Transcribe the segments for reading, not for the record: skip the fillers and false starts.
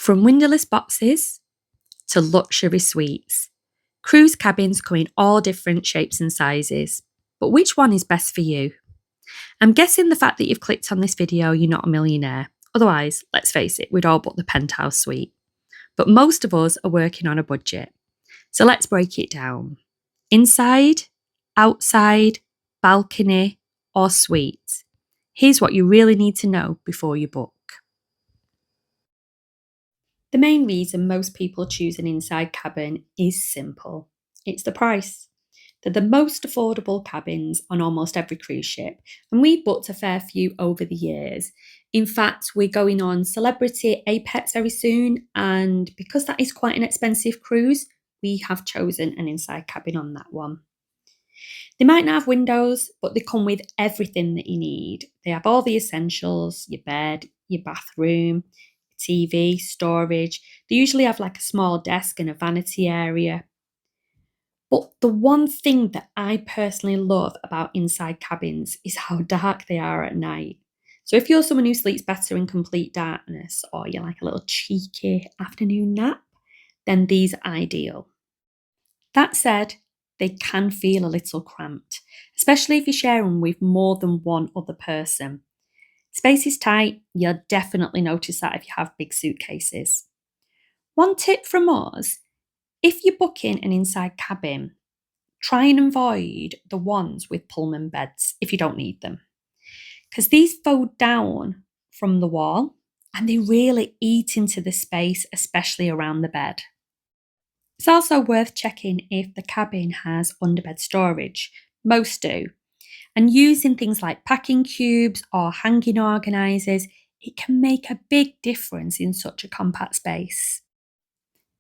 From windowless boxes to luxury suites, cruise cabins come in all different shapes and sizes. But which one is best for you? I'm guessing the fact that you've clicked on this video, you're not a millionaire. Otherwise, let's face it, we'd all book the penthouse suite. But most of us are working on a budget. So let's break it down. Inside, outside, balcony, or suite. Here's what you really need to know before you book. The main reason most people choose an inside cabin is simple. It's the price. They're the most affordable cabins on almost every cruise ship, and we've booked a fair few over the years. In fact, we're going on Celebrity Apex very soon, and because that is quite an expensive cruise, we have chosen an inside cabin on that one. They might not have windows, but they come with everything that you need. They have all the essentials, your bed, your bathroom, TV, storage. They usually have like a small desk and a vanity area. But the one thing that I personally love about inside cabins is how dark they are at night. So if you're someone who sleeps better in complete darkness, or you like a little cheeky afternoon nap, then these are ideal. That said, they can feel a little cramped, especially if you're sharing with more than one other person. Space is tight, you'll definitely notice that if you have big suitcases. One tip from us, if you're booking an inside cabin, try and avoid the ones with Pullman beds if you don't need them. Because these fold down from the wall and they really eat into the space, especially around the bed. It's also worth checking if the cabin has underbed storage. Most do. And using things like packing cubes or hanging organisers, it can make a big difference in such a compact space.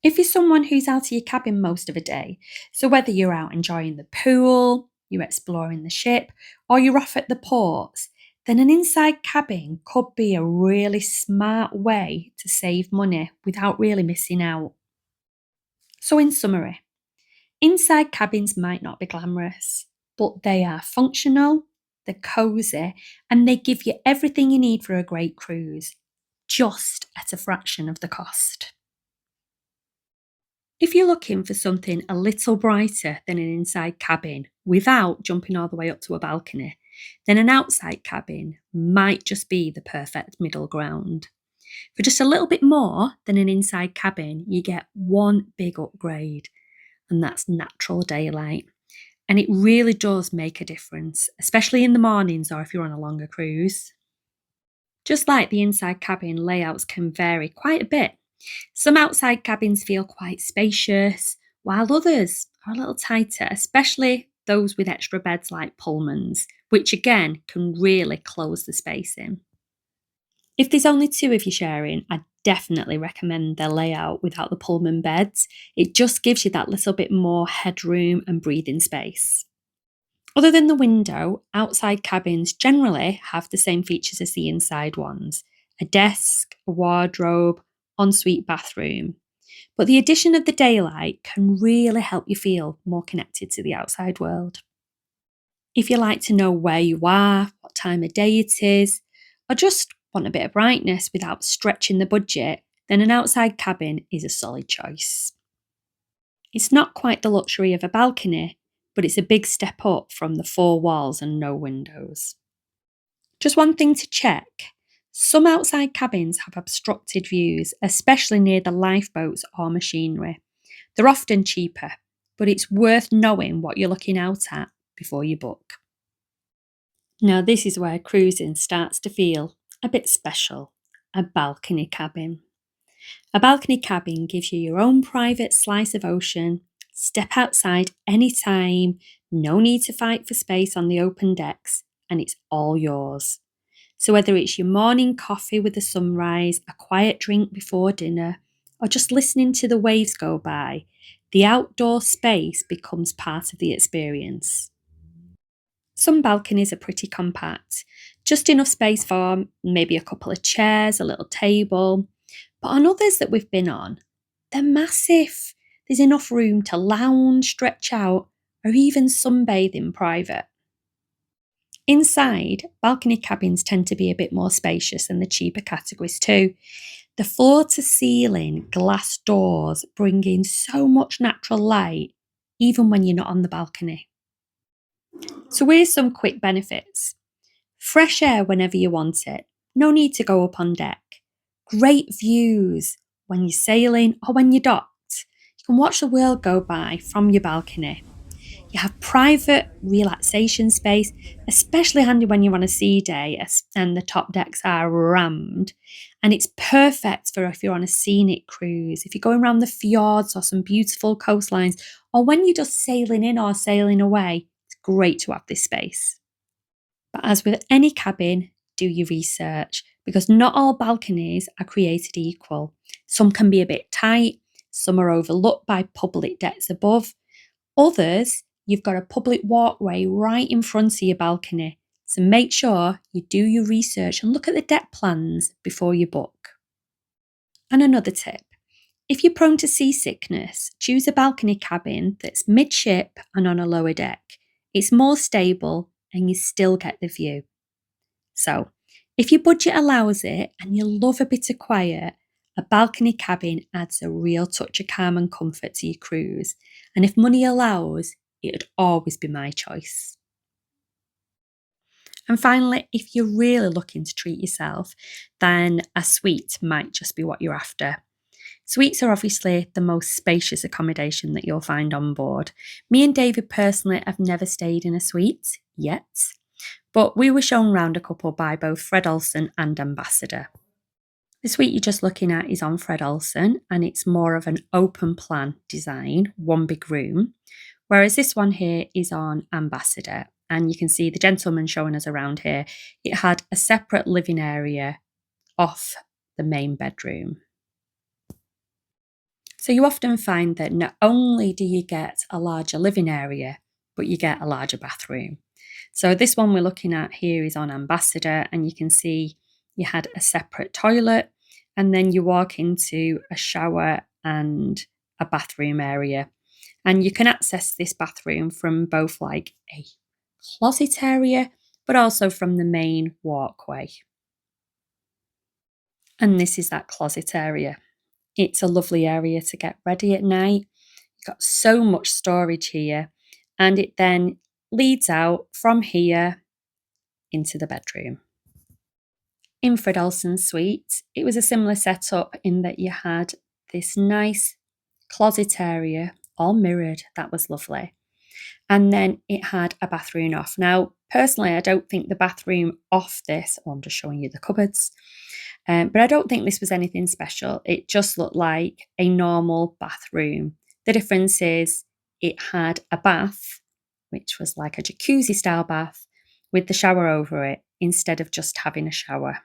If you're someone who's out of your cabin most of the day, so whether you're out enjoying the pool, you're exploring the ship, or you're off at the ports, then an inside cabin could be a really smart way to save money without really missing out. So in summary, inside cabins might not be glamorous, but they are functional, they're cosy, and they give you everything you need for a great cruise, just at a fraction of the cost. If you're looking for something a little brighter than an inside cabin without jumping all the way up to a balcony, then an outside cabin might just be the perfect middle ground. For just a little bit more than an inside cabin, you get one big upgrade, and that's natural daylight. And it really does make a difference, especially in the mornings or if you're on a longer cruise. Just like the inside cabin, layouts can vary quite a bit. Some outside cabins feel quite spacious, while others are a little tighter, especially those with extra beds like Pullmans, which again can really close the space in. If there's only two of you sharing, I definitely recommend their layout without the Pullman beds. It just gives you that little bit more headroom and breathing space. Other than the window, outside cabins generally have the same features as the inside ones: a desk, a wardrobe, ensuite bathroom. But the addition of the daylight can really help you feel more connected to the outside world. If you like to know where you are, what time of day it is, or just want a bit of brightness without stretching the budget, then an outside cabin is a solid choice. It's not quite the luxury of a balcony, but it's a big step up from the four walls and no windows. Just one thing to check: some outside cabins have obstructed views, especially near the lifeboats or machinery. They're often cheaper, but it's worth knowing what you're looking out at before you book. Now, this is where cruising starts to feel a bit special: a balcony cabin. A balcony cabin gives you your own private slice of ocean. Step outside anytime, no need to fight for space on the open decks, and it's all yours. So whether it's your morning coffee with the sunrise, a quiet drink before dinner, or just listening to the waves go by, the outdoor space becomes part of the experience. Some balconies are pretty compact, just enough space for maybe a couple of chairs, a little table. But on others that we've been on, they're massive. There's enough room to lounge, stretch out, or even sunbathe in private. Inside, balcony cabins tend to be a bit more spacious than the cheaper categories too. The floor to ceiling glass doors bring in so much natural light, even when you're not on the balcony. So, here's some quick benefits: fresh air whenever you want it, no need to go up on deck. Great views when you're sailing or when you're docked. You can watch the world go by from your balcony. You have private relaxation space, especially handy when you're on a sea day and the top decks are rammed. And it's perfect for if you're on a scenic cruise, if you're going around the fjords or some beautiful coastlines, or when you're just sailing in or sailing away. It's great to have this space. But as with any cabin, do your research because not all balconies are created equal. Some can be a bit tight, some are overlooked by public decks above. Others, you've got a public walkway right in front of your balcony. So make sure you do your research and look at the deck plans before you book. And another tip: if you're prone to seasickness, choose a balcony cabin that's midship and on a lower deck. It's more stable and you still get the view. So, if your budget allows it and you love a bit of quiet, a balcony cabin adds a real touch of calm and comfort to your cruise. And if money allows, it would always be my choice. And finally, if you're really looking to treat yourself, then a suite might just be what you're after. Suites are obviously the most spacious accommodation that you'll find on board. Me and David personally have never stayed in a suite yet, but we were shown round a couple by both Fred Olsen and Ambassador. The suite you're just looking at is on Fred Olsen and it's more of an open plan design, one big room, whereas this one here is on Ambassador. And you can see the gentleman showing us around here, it had a separate living area off the main bedroom. So you often find that not only do you get a larger living area, but you get a larger bathroom. So this one we're looking at here is on Ambassador, and you can see you had a separate toilet, and then you walk into a shower and a bathroom area. And you can access this bathroom from both like a closet area, but also from the main walkway. And this is that closet area. It's a lovely area to get ready at night. You've got so much storage here, and it then leads out from here into the bedroom. In Fred Olsen's suite, it was a similar setup in that you had this nice closet area, all mirrored. That was lovely. And then it had a bathroom off. Now, personally, I don't think the bathroom off this, I'm just showing you the cupboards, but I don't think this was anything special. It just looked like a normal bathroom. The difference is it had a bath, which was like a jacuzzi style bath with the shower over it instead of just having a shower.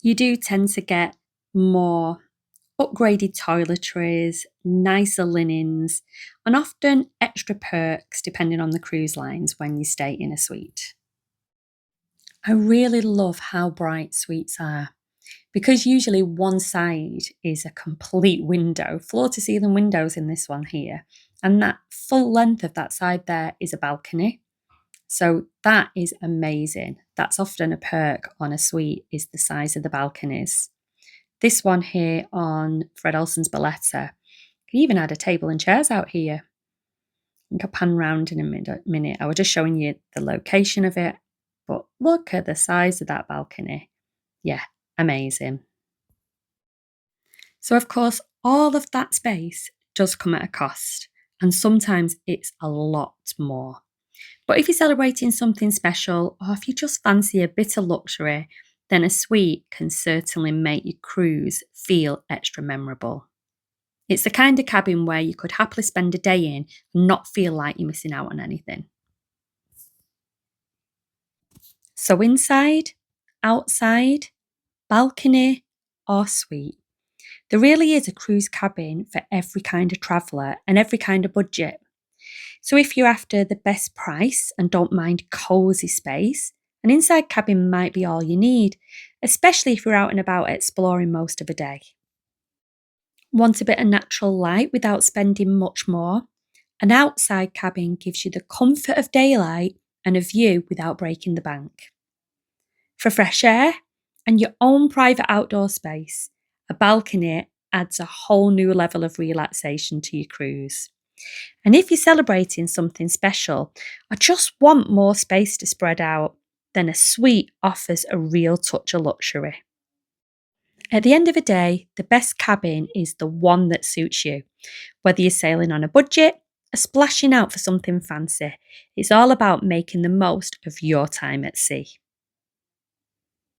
You do tend to get more upgraded toiletries, nicer linens, and often extra perks depending on the cruise lines when you stay in a suite. I really love how bright suites are because usually one side is a complete window, floor to ceiling windows in this one here, and that full length of that side there is a balcony. So that is amazing. That's often a perk on a suite is the size of the balconies. This one here on Fred Olsen's Belletta, you even had a table and chairs out here. I think I'll pan round in a minute. I was just showing you the location of it, but look at the size of that balcony. Yeah, amazing. So, of course, all of that space does come at a cost, and sometimes it's a lot more. But if you're celebrating something special, or if you just fancy a bit of luxury, then a suite can certainly make your cruise feel extra memorable. It's the kind of cabin where you could happily spend a day in and not feel like you're missing out on anything. So, inside, outside, balcony, or suite, there really is a cruise cabin for every kind of traveller and every kind of budget. So, if you're after the best price and don't mind cosy space, an inside cabin might be all you need, especially if you're out and about exploring most of a day. Want a bit of natural light without spending much more? An outside cabin gives you the comfort of daylight and a view without breaking the bank. For fresh air and your own private outdoor space, a balcony adds a whole new level of relaxation to your cruise. And if you're celebrating something special or just want more space to spread out, then a suite offers a real touch of luxury. At the end of the day, the best cabin is the one that suits you. Whether you're sailing on a budget or splashing out for something fancy, it's all about making the most of your time at sea.